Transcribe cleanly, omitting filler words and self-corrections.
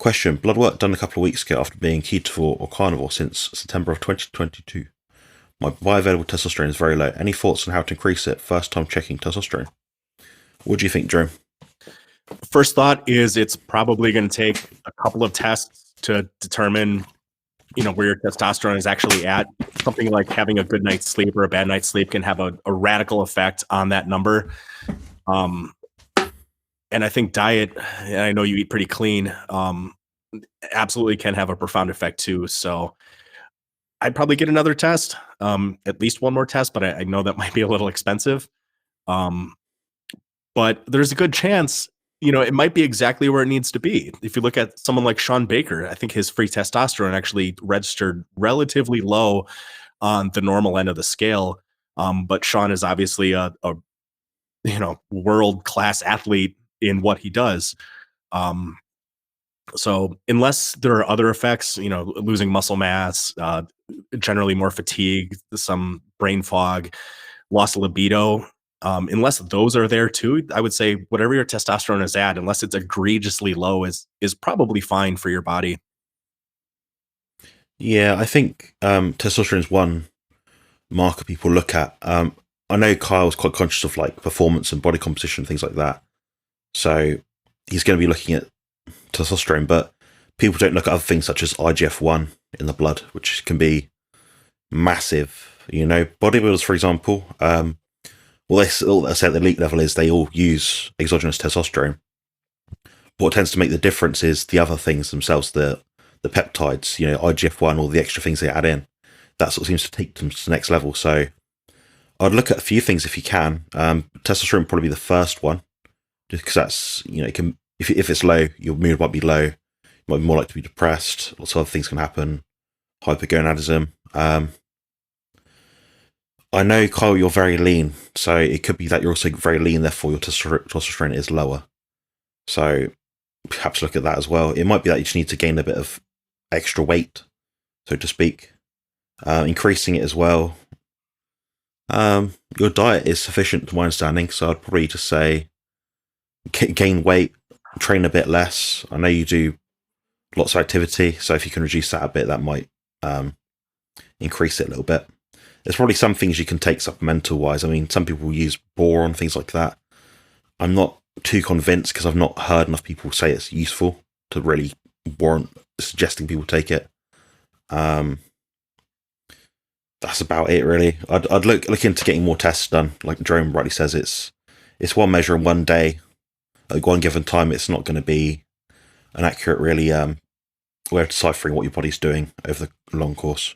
Question: blood work done a couple of weeks ago after being ketovore or carnivore since September of 2022. My bioavailable testosterone is very low. Any thoughts on how to increase it? First time checking testosterone. What do you think, Jerome? First thought is it's probably going to take a couple of tests to determine, where your testosterone is actually at. Something like having a good night's sleep or a bad night's sleep can have a radical effect on that number. And I think diet, and I know you eat pretty clean, absolutely can have a profound effect too. So I'd probably get another test, at least one more test, but I know that might be a little expensive. But there's a good chance, it might be exactly where it needs to be. If you look at someone like Sean Baker, I think his free testosterone actually registered relatively low on the normal end of the scale. But Sean is obviously a world-class athlete in what he does. So unless there are other effects, losing muscle mass, generally more fatigue, some brain fog, loss of libido, unless those are there too, I would say whatever your testosterone is at, unless it's egregiously low, is probably fine for your body. Yeah, I think testosterone is one marker people look at. I know Kyle's quite conscious of like performance and body composition, things like that. So he's going to be looking at testosterone, but people don't look at other things such as IGF-1 in the blood, which can be massive. Bodybuilders, for example, all they say at the elite level is they all use exogenous testosterone. What tends to make the difference is the other things themselves, the peptides, IGF-1, all the extra things they add in. That sort of seems to take them to the next level. So I'd look at a few things if you can. Testosterone would probably be the first one, just because that's, it can, if it's low, your mood might be low, you might be more likely to be depressed, lots of other things can happen, hypergonadism. I know, Kyle, you're very lean, so it could be that you're also very lean, therefore your testosterone is lower. So perhaps look at that as well. It might be that you just need to gain a bit of extra weight, so to speak. Increasing it as well. Your diet is sufficient to my understanding, so I'd probably just say gain weight, train a bit less. I know you do lots of activity, so if you can reduce that a bit, that might increase it a little bit. There's probably some things you can take supplemental wise. I mean, some people use boron, things like that. I'm not too convinced because I've not heard enough people say it's useful to really warrant suggesting people take it. That's about it, really. I'd look into getting more tests done. Like Jerome rightly says, it's one measure in one day. At one given time, it's not going to be an accurate, really, way of deciphering what your body's doing over the long course.